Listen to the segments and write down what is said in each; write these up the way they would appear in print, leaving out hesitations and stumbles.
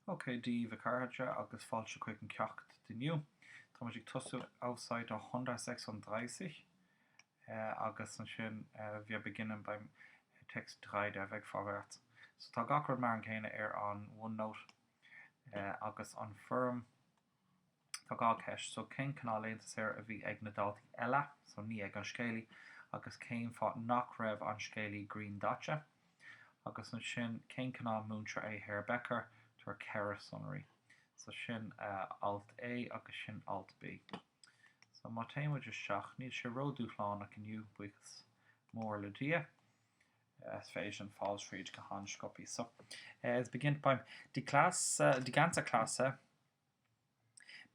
Okay, die Vicarja agus falsche quicken Kjacht die new. Thomas ich tosse auf Seite 136. Agus schön, wir beginnen beim Text 3 der Weg vorwärts. So tá gachar mar chéine an OneNote agus an firm tá gá ceis, so cén canál léontas a bhí ag na daltaí eile, so ní ag an scéalaí, agus céim fá nach raibh an scéalaí Green Dacha, agus an sin cén canál múntra é Hair Becker tar ceire sonraí. So sin Alt A agus sin Alt B. So má téimid just seach, níl sé ródúchláán ach iniu buchas mór le dia. Es féidir an Fallsfried go hanskopi. So es beginnt beim die ganze Klasse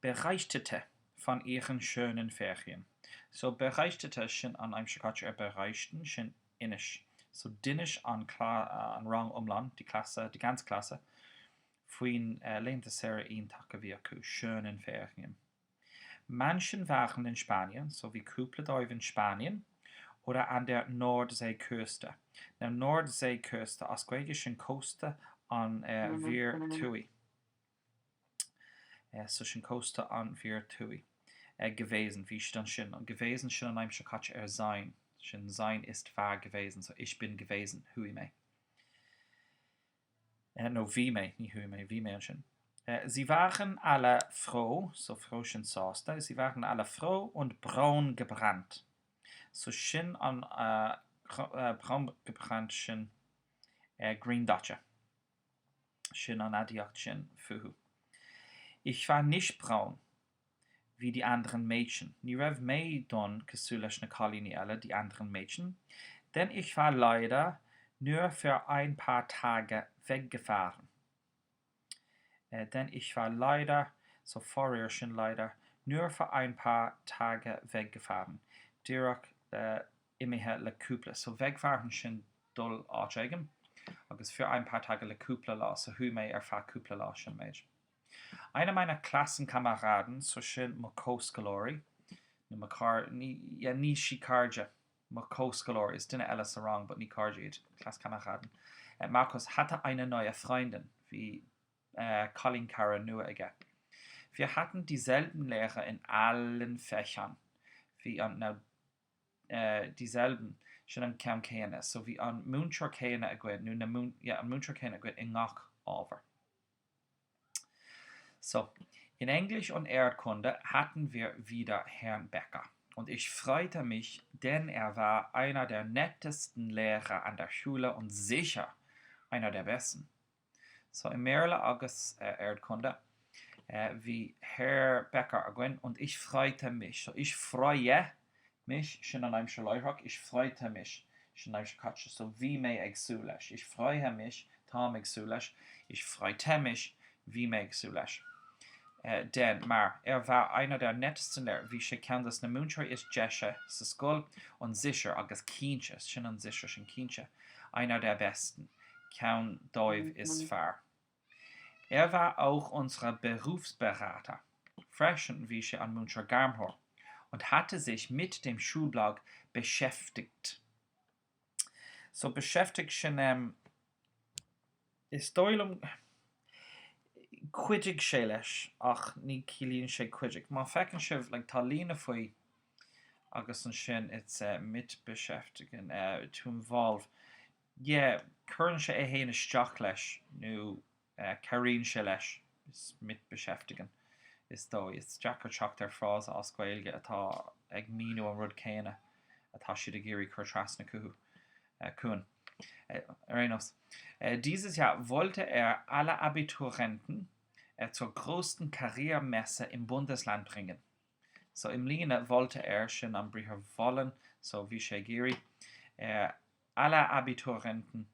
berichtete von ihren schönen Ferien. So berichtete sin an einem Schakatsch berichten sin inisch. So dinnisch an Rang umland die ganze Klasse fuin lehnte sehr ein Tag wirku schönen Ferien. Manchen waren in Spanien, so wie Kupledorf in Spanien oder an der Nordseeküste. Der Nordseeküste, als griechischen Küste an Virtui. So schon Küste an Virtui gewesen, wie ich dann schon. Und gewesen schon an einem Schakatsch sein. Schon sein ist wahr gewesen, so ich bin gewesen, hui mei. No, wie mei, nicht hui mei, wie mei schon. Sie waren alle froh, so froh schon sauste, sie waren alle froh und braun gebrannt. So shin an braun gebrannt shin Green Dacha. Shin an adiacht shin fuhu. Ich war nicht braun, wie die anderen Mädchen. Ni rev mei don kesulech ne kalini alle, die anderen Mädchen. Denn ich war leider nur für ein paar Tage weggefahren. Denn ich war leider, so vorher schon leider, nur für ein paar Tage weggefahren. Direkt immerher le couple. So wegfahren schon doll anzeigen. Agus für ein paar Tage le couple la, so hu mei fahr couple la schon meid. Einer meiner Klassenkameraden, so schön Makoskalori, ni shikarja, Makoskalori, ist dinne alles wrong, but ni karja, Klasskameraden. Markus hatte eine neue Freundin, wie Colin Kara nur again. Wir hatten dieselben Lehrer in allen Fächern, wie an dieselben schon an Cam Kane, so wie an Muncher Kane agwed, nun an Muncher Kane agwed in Ngach over. So, in Englisch und Erdkunde hatten wir wieder Herrn Becker. Und ich freute mich, denn er war einer der nettesten Lehrer an der Schule und sicher einer der besten. So, in Merle agus Erdkunde wie Herr Becker agwin und ich freute mich. So, ich freue mich, schon an einem Schleifrock, ich freute mich, schon an einem Schakatsch, so wie mei exulesh. Ich freue mich, tam exulesh, ich freute mich, wie mei exulesh. Denn maar war einer der nettesten Lehrer, wie ich kann das ne Muncher ist Jesche, Skol und sicher agus Kienche, schon an sicher schon Kienche, einer der besten. Kaun Doiv ist fair. Er war auch unser Berufsberater, freshen wie ich an Muncher Garmhor, und hatte sich mit dem Schulblog beschäftigt. So beschäftigt schon ist Doilum Quiddig Shelesh, ach ni Kilin she Quiddig. Man fecken shiv like Talina foi agus an shin it's mit beschäftigen to involve. Yeah, current she ehene Stachlesh nu Karin Shelesh is mit beschäftigen. Is though it's Jacker Chuck der Froz Osquailge ata ag Mino and Rud Kane ata Shidagiri Kurtrasna Kuhn. Erinners. Dieses Jahr wollte er alle Abiturienten zur größten Karrieremesse im Bundesland bringen. So im Line wollte er schon am Brief wollen, so wie Shagiri, alle Abiturienten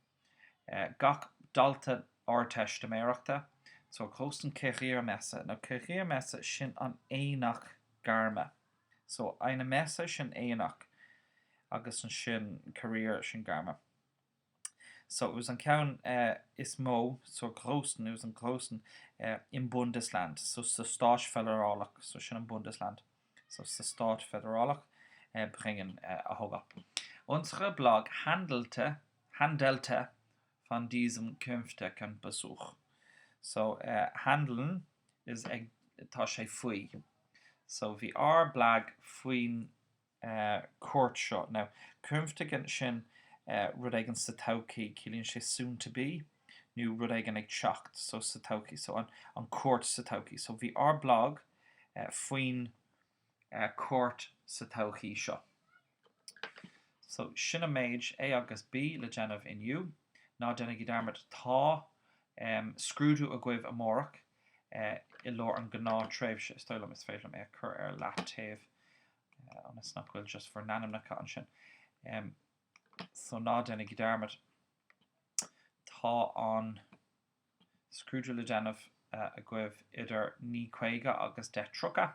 gach dalte Orteste Merechte zur größten Karrieremesse. Eine Karrieremesse schon an Einach Garme. So eine Messe schon Einach. Agus ein schön Karriere schon Garme. So, it was an count is mo, so großen, it was an großen im Bundesland. So, es ist der Staat Föderalach, so schon im Bundesland. So, es ist der Staat Föderalach bringen hoch. Unsere Blog handelte von diesem künftigen Besuch. So handling is tá sé faoi. So bhí ar blag faoin cuairt seo. Now, cumhtaigh sin rud éigean sa todhchaí cílíonn sé soon to be, nó rud éigean ag teacht, so sa todhchaí, so an cuairt sa todhchaí. So bhí ar blag faoin cuairt sa todhchaí seo. So sin a méid A agus B le déanamh inniu, ná déanana go dearmad tá scrúdú a gcuibh amórach I lár an gná tréimhse. Stoilm is féidir mé chur ar leat taobh an is nach bhfuil just for nanam na can sin. So ná déanana go dearmad tá an scrúdú le déanamh a gcuibh idir 9 agus 10 trocha.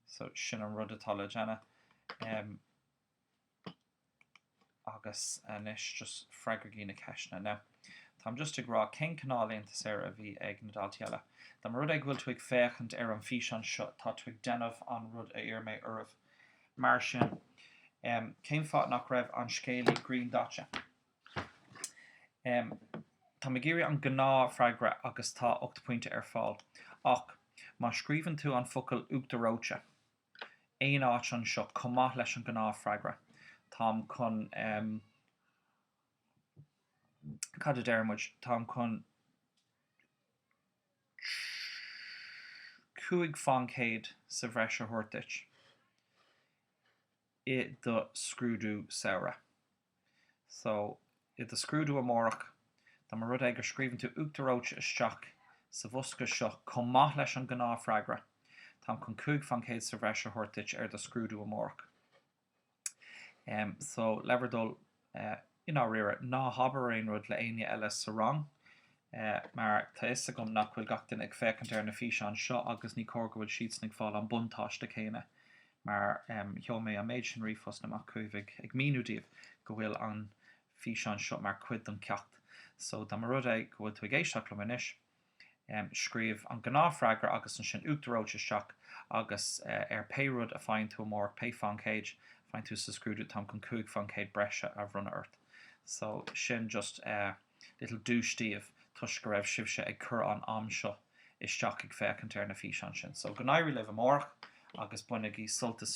So sin an rud atá le déanamh agus anis just freagraí na ceisna. Now, Táim just ag rá cén canál aonanta séir a bhí ag na daltaile. Tá rud ag bhfuil tú ag féchant ar an fís an seo, tá tú ag déanamh an rud a ar mé uirmh. Mar sin, céim fát nach raibh an scéalaí green dotcha. Tá me géirí an gná freigra agus tá 8 pointe ar fáil. Ach, má scríbann tú an focail uachtaróte. Éon áit an seo comá leis an gná freigra. Tám chun cad a dearmuid, tám chun 5 fancéid sa bhreis a thuirteach I do scrúdú saora. So, I do scrúdú amórach, tá mar rud ag gur scríbann tú uachtaróte isteach sa bhosca seo comá leis an gná freigra. Tám chun 5 fancéid sa bhreis a thuirteach ar do scrúdú amórach. So leverdul in áiríre ná habar aon rud le aine eile sa rang, mar tá is gom nach bhfuil gachtain ag fécant ar na fís an seo agus ní cór go bhfuil siad ag fáil an buntáiste chéine, mar theo mé a méid sin rífos na mac cuimhigh ag míúdaobh go bhfuil an fís an seo mar cuid an ceacht. So dá mar rud ag go bhfuil tú ag éisteach le inis, scríomh an gná freigra agus an sin uachtaróte isteach agus ar péród a fáin tú amórach pé fancéid find tú sa scrúdú tam chun 5 fancéid breise a bhrunna ort. So sin just little dústíomh tuis go raibh sibse ag cur an am seo isteach ag fécant ar na fís an sin. So go éirí le amórach agus bunaigh í sulta